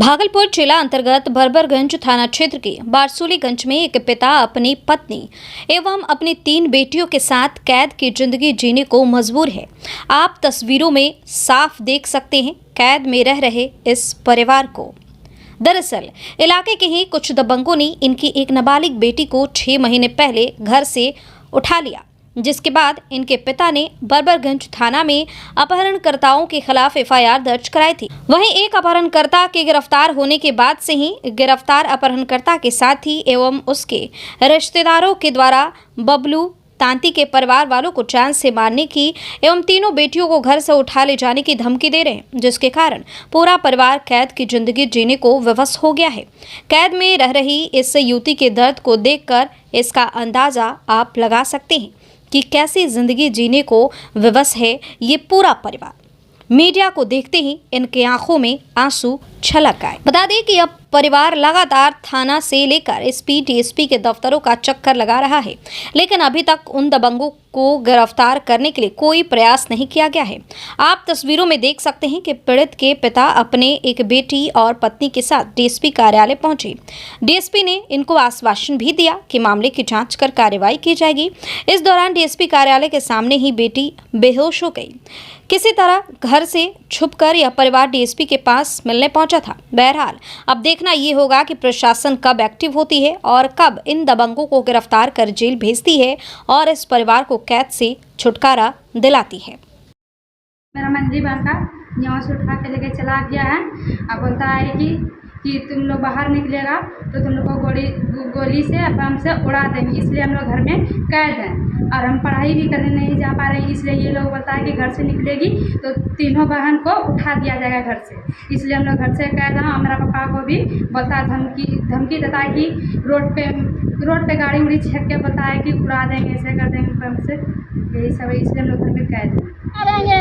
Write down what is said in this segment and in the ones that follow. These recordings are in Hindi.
भागलपुर जिला अंतर्गत बरबरगंज थाना क्षेत्र के बारसूलीगंज में एक पिता अपनी पत्नी एवं अपनी 3 बेटियों के साथ कैद की जिंदगी जीने को मजबूर है। आप तस्वीरों में साफ देख सकते हैं कैद में रह रहे इस परिवार को। दरअसल इलाके के ही कुछ दबंगों ने इनकी एक नाबालिग बेटी को 6 महीने पहले घर से उठा लिया, जिसके बाद इनके पिता ने बरबरगंज थाना में अपहरणकर्ताओं के खिलाफ एफआईआर दर्ज कराई थी। वहीं एक अपहरणकर्ता के गिरफ्तार होने के बाद से ही गिरफ्तार अपहरणकर्ता के साथी एवं उसके रिश्तेदारों के द्वारा बबलू तांती के परिवार वालों को जान से मारने की एवं तीनों बेटियों को घर से उठा ले जाने की धमकी दे रहे हैं, जिसके कारण पूरा परिवार कैद की जिंदगी जीने को विवश हो गया है। कैद में रह रही इस युवती के दर्द को देखकर इसका अंदाजा आप लगा सकते हैं कि कैसी जिंदगी जीने को विवश है ये पूरा परिवार। मीडिया को देखते ही इनके आंखों में आंसू छलक आए। बता दें कि अब परिवार लगातार थाना से लेकर एसपी डीएसपी के दफ्तरों का चक्कर लगा रहा है, लेकिन अभी तक उन दबंगों को गिरफ्तार करने के लिए कोई प्रयास नहीं किया गया है। आप तस्वीरों में देख सकते हैं कि पीड़ित के पिता अपने एक बेटी और पत्नी के साथ डीएसपी कार्यालय पहुंचे। डीएसपी ने इनको आश्वासन भी दिया कि मामले की जांच कर कार्रवाई की जाएगी। इस दौरान डीएसपी कार्यालय के सामने ही बेटी बेहोश हो गई। किसी तरह घर से छुपकर यह परिवार डीएसपी के पास मिलने पहुंचा था। बहरहाल अब देखना ये होगा कि प्रशासन कब एक्टिव होती है और कब इन दबंगों को गिरफ्तार कर जेल भेजती है और इस परिवार को कैद से छुटकारा दिलाती है। मेरा मंजी बहन का यहाँ से उठा के लेके चला गया है। अब बोलता है कि तुम लोग बाहर निकलेगा तो तुम लोग को गोली से बम से उड़ा देंगे, इसलिए हम लोग घर में कैद हैं और हम पढ़ाई भी करने नहीं जा पा रहे हैं। इसलिए ये लोग बोलता है कि घर से निकलेगी तो तीनों बहन को उठा दिया जाएगा घर से, इसलिए हम लोग घर से कैद हैं। मेरा पापा को भी बोलता है धमकी देता है कि रोड पे गाड़ी उड़ी छेक के बोलता है कि उड़ा देंगे, ऐसे कर देंगे बम से, यही सब है, इसलिए हम लोग घर में कैद हैं। मारेंगे,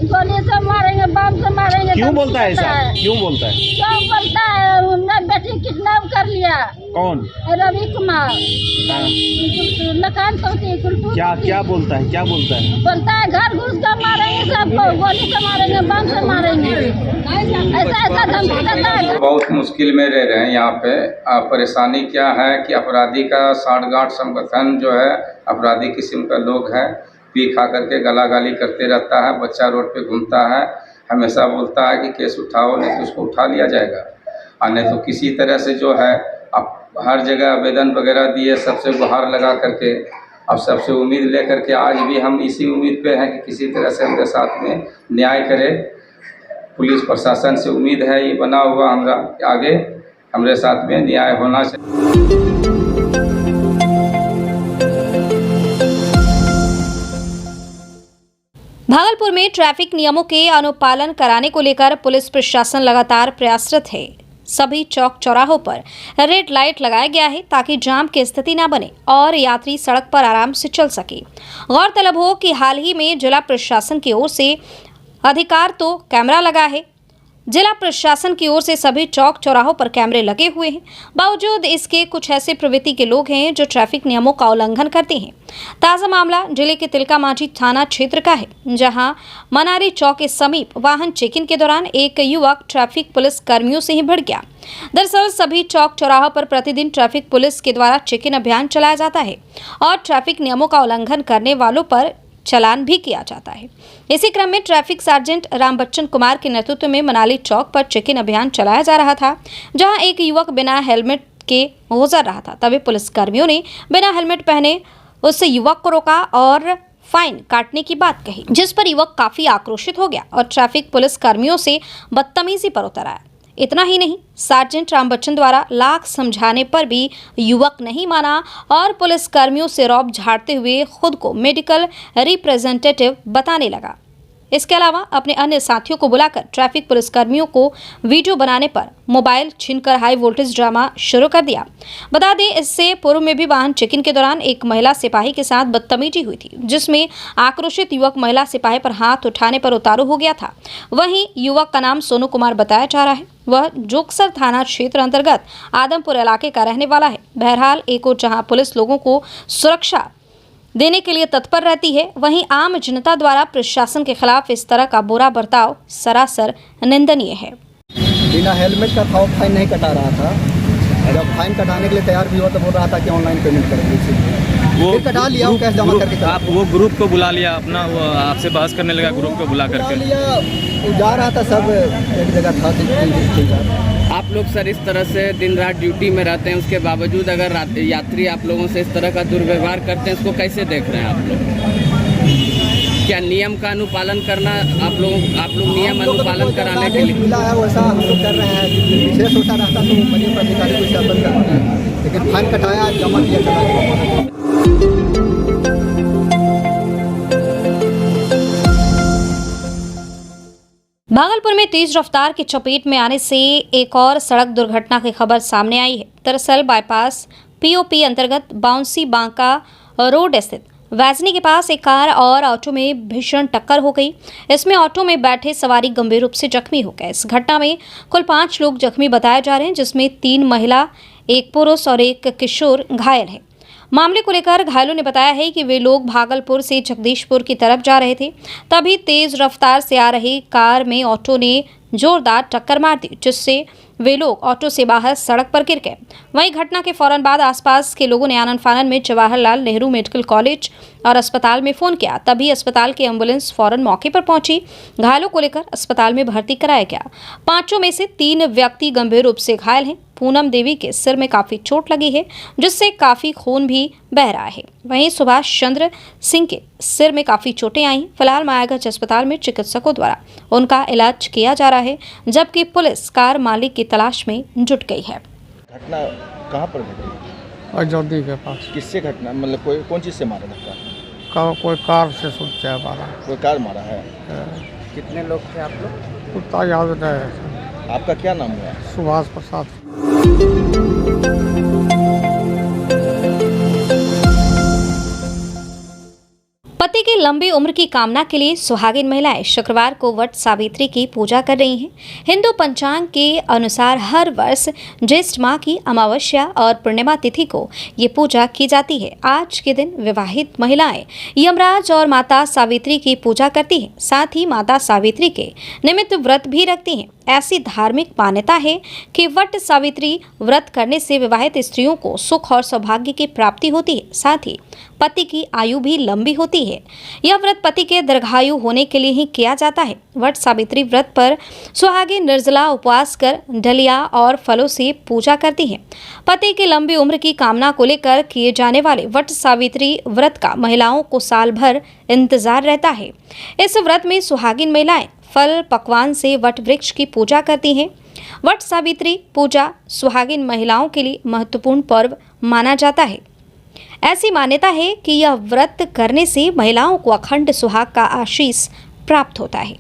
गोली से मारेंगे, बम से मारेंगे। क्यों बोलता है ऐसा? क्यों बोलता है? क्यों बोलता है? उन्होंने बेटी किडनैप कर लिया। कौन? रवि कुमार। लखान चौकी। क्या बोलता है? क्या बोलता है? बोलता है घर घुस कर मारेंगे सबको, गोली से मारेंगे, बम से मारेंगे, ऐसा धमकी देता है। बहुत मुश्किल में रह रहे हैं यहाँ पे। परेशानी क्या है कि अपराधी का साठगांठ संगठन जो है, अपराधी किस्म का लोग है, पी खा करके गला गाली करते रहता है। बच्चा रोड पे घूमता है, हमेशा बोलता है कि केस उठाओ, नहीं तो उसको उठा लिया जाएगा, और नहीं तो किसी तरह से जो है अब हर जगह आवेदन वगैरह दिए, सबसे गुहार लगा करके, अब सबसे उम्मीद लेकर के आज भी हम इसी उम्मीद पे हैं कि किसी तरह से हमारे साथ में न्याय करे। पुलिस प्रशासन से उम्मीद है ये बना हुआ हमरा आगे हमारे साथ में न्याय होना चाहिए। भागलपुर में ट्रैफिक नियमों के अनुपालन कराने को लेकर पुलिस प्रशासन लगातार प्रयासरत है। सभी चौक चौराहों पर रेड लाइट लगाया गया है ताकि जाम की स्थिति न बने और यात्री सड़क पर आराम से चल सके। गौरतलब हो कि हाल ही में जिला प्रशासन की ओर से अधिकार तो कैमरा लगा है। जिला प्रशासन की ओर से सभी चौक चौराहों पर कैमरे लगे हुए हैं। बावजूद इसके कुछ ऐसे प्रवृत्ति के लोग हैं जो ट्रैफिक नियमों का उल्लंघन करते हैं। ताज़ा मामला जिले के तिलका मांझी थाना क्षेत्र का है, जहां मनारी चौक के समीप वाहन चेकिंग के दौरान एक युवक ट्रैफिक पुलिस कर्मियों से ही भिड़ गया। दरअसल सभी चौक चौराहों पर प्रतिदिन ट्रैफिक पुलिस के द्वारा चेकिंग अभियान चलाया जाता है और ट्रैफिक नियमों का उल्लंघन करने वालों पर चालान भी किया जाता है। इसी क्रम में ट्रैफिक सार्जेंट राम बच्चन कुमार के नेतृत्व में मनाली चौक पर चेकिंग अभियान चलाया जा रहा था, जहां एक युवक बिना हेलमेट के गुजर रहा था। तभी पुलिस कर्मियों ने बिना हेलमेट पहने उस युवक को रोका और फाइन काटने की बात कही, जिस पर युवक काफी आक्रोशित हो गया और ट्रैफिक पुलिस कर्मियों से बदतमीजी पर उतर आया। इतना ही नहीं, सार्जेंट राम बच्चन द्वारा लाख समझाने पर भी युवक नहीं माना और पुलिस कर्मियों से रौब झाड़ते हुए खुद को मेडिकल रिप्रेजेंटेटिव बताने लगा। इसके अलावा अपने अन्य साथियों को बुलाकर ट्रैफिक पुलिस कर्मियों को वीडियो बनाने पर मोबाइल छीनकर हाई वोल्टेज ड्रामा शुरू कर दिया। बता दें, इससे पूर्व में भी वाहन चेकिंग के दौरान एक महिला सिपाही के साथ बदतमीजी हुई थी, जिसमें आक्रोशित युवक महिला सिपाही पर हाथ उठाने पर उतारू हो गया था। वहीं युवक का नाम सोनू कुमार बताया जा रहा है। वह जोगसर थाना क्षेत्र अंतर्गत आदमपुर इलाके का रहने वाला है। बहरहाल एक ओर जहां पुलिस लोगों को सुरक्षा देने के लिए तत्पर रहती है, वहीं आम जनता द्वारा प्रशासन के खिलाफ इस तरह का बुरा बर्ताव सरासर निंदनीय है। बिना हेलमेट का था, वो फाइन नहीं कटा रहा था। जब फाइन कटाने के लिए तैयार भी हुआ तो बोल रहा था कि ऑनलाइन पेमेंट करेंगे, इसीलिए फिर कटा लिया, वो कैश जमा करके आप वो ग्रुप को बुला लिया अपना, वो आपसे बहस करने लगा ग्रुप को बुला कटा करके। लिया। वो जा रहा था, सब एक जगह था, आप लोग सर इस तरह से दिन रात ड्यूटी में रहते हैं, उसके बावजूद अगर यात्री आप लोगों से इस तरह का दुर्व्यवहार करते हैं, इसको कैसे देख रहे हैं आप लोग? क्या नियम का अनुपालन करना आप लोग नियम अनुपालन कराने के लिए मिला है वैसा हम लोग कर रहे हैं। विशेष होता रहता तो मनीय अधिकारी को शासन करते हैं, लेकिन फाइन कटाया, जमा किया, चला गया। भागलपुर में तेज रफ्तार की चपेट में आने से एक और सड़क दुर्घटना की खबर सामने आई है। दरअसल बाईपास पीओपी अंतर्गत बाउंसी बांका रोड स्थित वैजनी के पास एक कार और ऑटो में भीषण टक्कर हो गई। इसमें ऑटो में बैठे सवारी गंभीर रूप से जख्मी हो गए। इस घटना में कुल 5 लोग जख्मी बताए जा रहे हैं, जिसमें 3 महिला, 1 पुरुष और 1 किशोर घायल है। मामले को लेकर घायलों ने बताया है कि वे लोग भागलपुर से जगदीशपुर की तरफ जा रहे थे, तभी तेज रफ्तार से आ रही कार में ऑटो ने जोरदार टक्कर मार दी, जिससे वे लोग ऑटो से बाहर सड़क पर गिर गए। वहीं घटना के फौरन बाद आसपास के लोगों ने आनन फानन में जवाहरलाल नेहरू मेडिकल कॉलेज और अस्पताल में फोन किया, तभी अस्पताल की एम्बुलेंस फौरन मौके पर पहुंची। घायलों को लेकर अस्पताल में भर्ती कराया गया। 5 में से 3 व्यक्ति गंभीर रूप से घायल हैं। पूनम देवी के सिर में काफी चोट लगी है, जिससे काफी खून भी बह रहा है। वहीं सुभाष चंद्र सिंह के सिर में काफी चोटें आई। फिलहाल मायागंज अस्पताल में चिकित्सकों द्वारा उनका इलाज किया जा रहा है, जबकि पुलिस कार मालिक की तलाश में जुट गई है। घटना कहाँ पर घटी? अयोध्या के पास किससे घटना, मतलब कोई कौन चीज़ से मारा धक्का? कोई कार से सोचा मारा। कोई कार मारा है? कितने लोग थे आप लोग? उतना याद नहीं। आपका क्या नाम हुआ? सुभाष प्रसाद। पति की लंबी उम्र की कामना के लिए सुहागिन महिलाएं शुक्रवार को वट सावित्री की पूजा कर रही हैं। हिंदू पंचांग के अनुसार हर वर्ष ज्येष्ठ माह की अमावस्या और पूर्णिमा तिथि को ये पूजा की जाती है। आज के दिन विवाहित महिलाएं यमराज और माता सावित्री की पूजा करती हैं, साथ ही माता सावित्री के निमित्त व्रत भी रखती हैं। ऐसी धार्मिक मान्यता है कि वट सावित्री व्रत करने से विवाहित स्त्रियों को सुख और सौभाग्य की प्राप्ति होती है, साथ ही पति की आयु भी लंबी होती है। यह व्रत पति के दीर्घायु होने के लिए ही किया जाता है। वट सावित्री व्रत पर सुहागिन निर्जला उपवास कर डलिया और फलों से पूजा करती हैं। पति की लंबी उम्र की कामना को लेकर किए जाने वाले वट सावित्री व्रत का महिलाओं को साल भर इंतजार रहता है। इस व्रत में सुहागिन महिलाएं फल पकवान से वट वृक्ष की पूजा करती हैं। वट सावित्री पूजा सुहागिन महिलाओं के लिए महत्वपूर्ण पर्व माना जाता है। ऐसी मान्यता है कि यह व्रत करने से महिलाओं को अखंड सुहाग का आशीष प्राप्त होता है।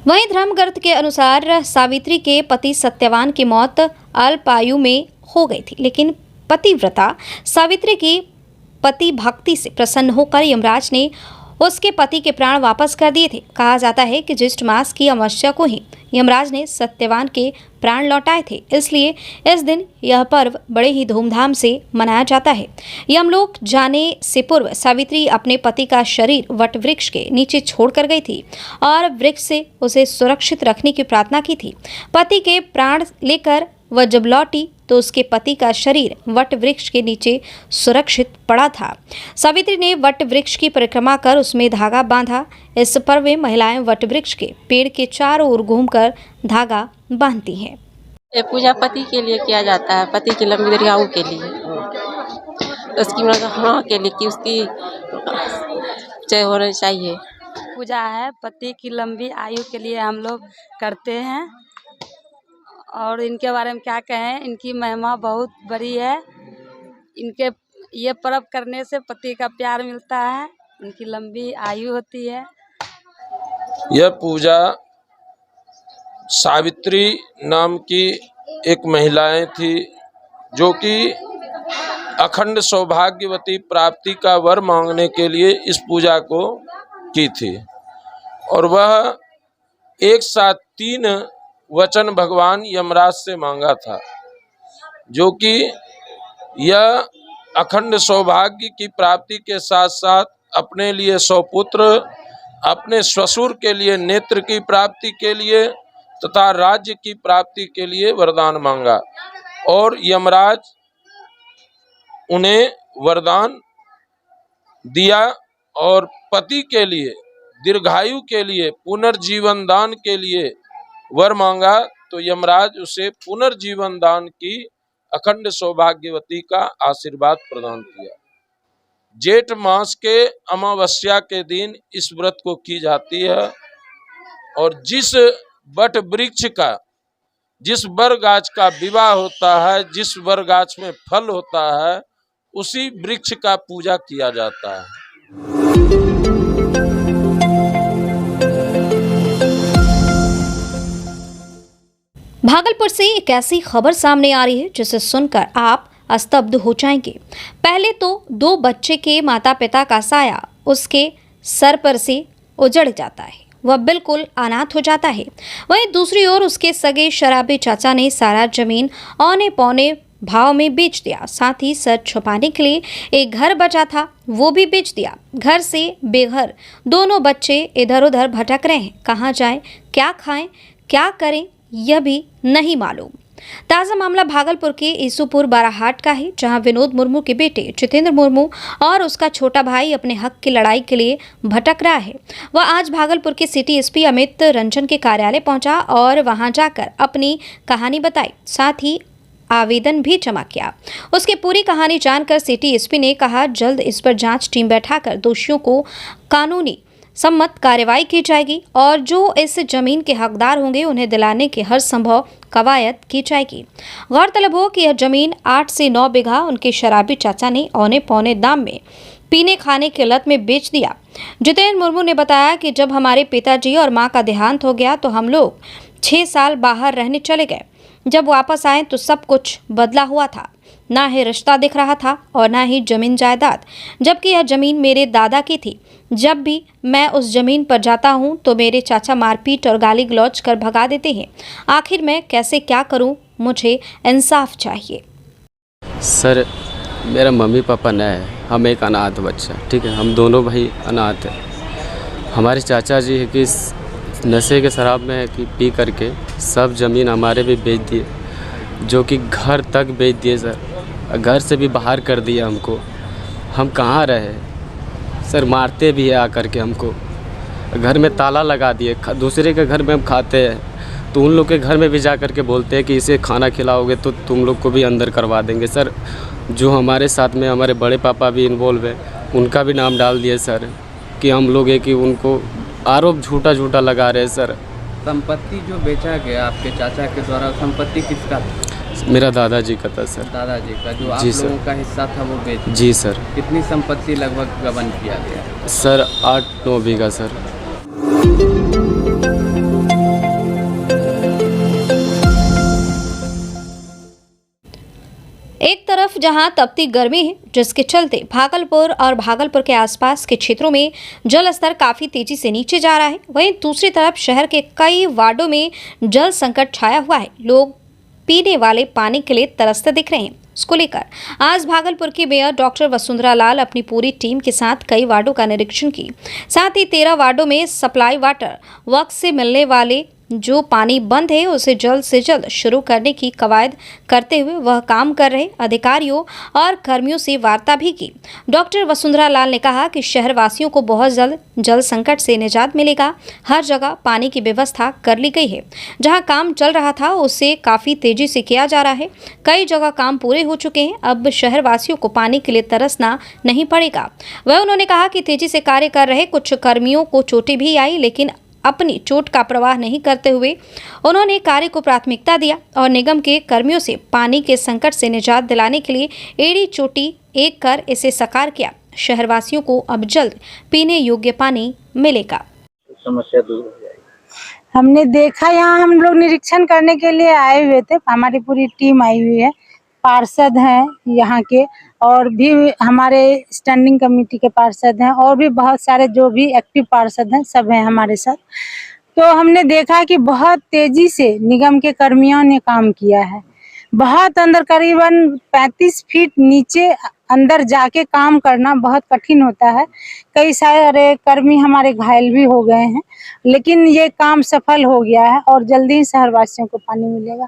वहीं धर्मग्रंथ के अनुसार सावित्री के पति सत्यवान की मौत अल्पायु में हो गई थी, लेकिन पतिव्रता सावित्री की पति भक्ति से प्रसन्न होकर यमराज ने उसके पति के प्राण वापस कर दिए थे। कहा जाता है कि ज्येष्ठ मास की अमावस्या को ही यमराज ने सत्यवान के प्राण लौटाए थे, इसलिए इस दिन यह पर्व बड़े ही धूमधाम से मनाया जाता है। यमलोक जाने से पूर्व सावित्री अपने पति का शरीर वट वृक्ष के नीचे छोड़कर गई थी और वृक्ष से उसे सुरक्षित रखने की प्रार्थना की थी। पति के प्राण लेकर वह जब लौटी तो उसके पति का शरीर वट वृक्ष के नीचे सुरक्षित पड़ा था। सावित्री ने वट वृक्ष की परिक्रमा कर उसमें धागा बांधा। इस पर्व में महिलाएं वट वृक्ष के पेड़ के चारों ओर घूमकर धागा बांधती हैं। ये पूजा पति के लिए किया जाता है, पति की लंबी दीर्घायु के लिए, उसकी हाँ के लिए कि उसकी जय होना चाहिए। पूजा है पति की लंबी आयु के लिए हम लोग करते हैं, और इनके बारे में क्या कहें, इनकी महिमा बहुत बड़ी है। इनके ये पर्व करने से पति का प्यार मिलता है, उनकी लंबी आयु होती है। यह पूजा सावित्री नाम की एक महिलाएं थी जो कि अखंड सौभाग्यवती प्राप्ति का वर मांगने के लिए इस पूजा को की थी, और वह एक साथ 3 वचन भगवान यमराज से मांगा था, जो कि यह अखंड सौभाग्य की प्राप्ति के साथ साथ अपने लिए सौपुत्र, अपने ससुर के लिए नेत्र की प्राप्ति के लिए तथा राज्य की प्राप्ति के लिए वरदान मांगा और यमराज उन्हें वरदान दिया और पति के लिए, दीर्घायु के लिए, पुनर्जीवन दान के लिए वर मांगा तो यमराज उसे पुनर्जीवन दान की अखंड सौभाग्यवती का आशीर्वाद प्रदान किया। जेठ मास के अमावस्या के दिन इस व्रत को की जाती है और जिस बट वृक्ष का, जिस बर गाछ का विवाह होता है, जिस बर गाछ में फल होता है, उसी वृक्ष का पूजा किया जाता है। भागलपुर से एक ऐसी खबर सामने आ रही है जिसे सुनकर आप स्तब्ध हो जाएंगे। पहले तो 2 बच्चे के माता पिता का साया उसके सर पर से उजड़ जाता है, वह बिल्कुल अनाथ हो जाता है। वहीं दूसरी ओर उसके सगे शराबी चाचा ने सारा जमीन औने पौने भाव में बेच दिया। साथ ही सर छुपाने के लिए एक घर बचा था, वो भी बेच दिया। घर से बेघर दोनों बच्चे इधर उधर भटक रहे हैं। कहाँ जाएं, क्या खाएं, क्या करें, यह भी नहीं मालूम। ताज़ा मामला भागलपुर के ईसूपुर बाराहाट का है, जहां विनोद मुर्मू के बेटे जितेंद्र मुर्मू और उसका छोटा भाई अपने हक की लड़ाई के लिए भटक रहा है। वह आज भागलपुर के सिटी एसपी अमित रंजन के कार्यालय पहुंचा और वहां जाकर अपनी कहानी बताई, साथ ही आवेदन भी जमा किया। उसकी पूरी कहानी जानकर सिटी एसपी ने कहा, जल्द इस पर जांच टीम बैठाकर दोषियों को कानूनी सम्मत कार्रवाई की जाएगी और जो इस जमीन के हकदार होंगे उन्हें दिलाने की हर संभव कवायद की जाएगी। गौरतलब हो कि यह जमीन 8 से 9 बीघा उनके शराबी चाचा ने औने पौने दाम में पीने खाने की लत में बेच दिया। जितेंद्र मुर्मू ने बताया कि जब हमारे पिताजी और मां का देहांत हो गया तो हम लोग 6 साल बाहर रहने चले गए। जब वापस आए तो सब कुछ बदला हुआ था, ना ही रिश्ता दिख रहा था और ना ही जमीन जायदाद, जबकि यह जमीन मेरे दादा की थी। जब भी मैं उस जमीन पर जाता हूं तो मेरे चाचा मारपीट और गाली गलौज कर भगा देते हैं। आखिर मैं कैसे क्या करूं, मुझे इंसाफ चाहिए। सर मेरा मम्मी पापा न है, हम एक अनाथ बच्चा, ठीक है, हम दोनों भाई अनाथ हैं। हमारे चाचा जी है कि नशे के शराब में है कि पी करके सब ज़मीन हमारे भी बेच दिए, जो कि घर तक बेच दिए सर, घर से भी बाहर कर दिया हमको। हम कहाँ रहे सर, मारते भी है आकर के हमको, घर में ताला लगा दिए। दूसरे के घर में हम खाते हैं तो उन लोग के घर में भी जा कर के बोलते हैं कि इसे खाना खिलाओगे तो तुम लोग को भी अंदर करवा देंगे। सर जो हमारे साथ में हमारे बड़े पापा भी इन्वॉल्व है, उनका भी नाम डाल दिए सर कि हम लोग है कि उनको आरोप झूठा लगा रहे हैं सर। संपत्ति जो बेचा गया आपके चाचा के द्वारा, संपत्ति किसका था? मेरा दादाजी का था सर। दादाजी का, जो आप लोगों का हिस्सा था वो बेच? जी सर। कितनी संपत्ति लगभग गबन किया गया? सर 8-9 बीघा सर। एक तरफ जहां तपती गर्मी है, जिसके चलते भागलपुर और भागलपुर के आसपास के क्षेत्रों में जल स्तर काफी तेजी से नीचे जा रहा है, वहीं दूसरी तरफ शहर के कई वार्डों में जल संकट छाया हुआ है। लोग पीने वाले पानी के लिए तरसते दिख रहे हैं। इसको लेकर आज भागलपुर की मेयर डॉक्टर वसुंधरा लाल अपनी पूरी टीम के साथ कई वार्डों का निरीक्षण की। साथ ही 13 वार्डों में सप्लाई वाटर वक्त से मिलने वाले जो पानी बंद है उसे जल्द से जल्द शुरू करने की कवायद करते हुए वह काम कर रहे अधिकारियों और कर्मियों से वार्ता भी की। डॉक्टर वसुंधरा लाल ने कहा कि शहर वासियों को बहुत जल्द जल संकट से निजात मिलेगा। हर जगह पानी की व्यवस्था कर ली गई है। जहां काम चल रहा था उसे काफ़ी तेजी से किया जा रहा है। कई जगह काम पूरे हो चुके हैं। अब शहर वासियों को पानी के लिए तरसना नहीं पड़ेगा। वह उन्होंने कहा कि तेजी से कार्य कर रहे कुछ कर्मियों को चोटें भी आई, लेकिन अपनी चोट का प्रवाह नहीं करते हुए उन्होंने कार्य को प्राथमिकता दिया और निगम के कर्मियों से पानी के संकट से निजात दिलाने के लिए एड़ी चोटी एक कर इसे साकार किया। शहरवासियों को अब जल्द पीने योग्य पानी मिलेगा। समस्या दूर हो जाएगी। हमने देखा, यहाँ हम लोग निरीक्षण करने के लिए आए हुए थे, हमारी पूरी टीम आई हुई है, पार्षद हैं यहाँ के और भी हमारे स्टैंडिंग कमेटी के पार्षद हैं और भी बहुत सारे जो भी एक्टिव पार्षद हैं सब हैं हमारे साथ। तो हमने देखा कि बहुत तेजी से निगम के कर्मियों ने काम किया है। बहुत अंदर करीबन 35 फीट नीचे अंदर जाके काम करना बहुत कठिन होता है। कई सारे कर्मी हमारे घायल भी हो गए हैं, लेकिन ये काम सफल हो गया है और जल्दी ही शहरवासियों को पानी मिलेगा।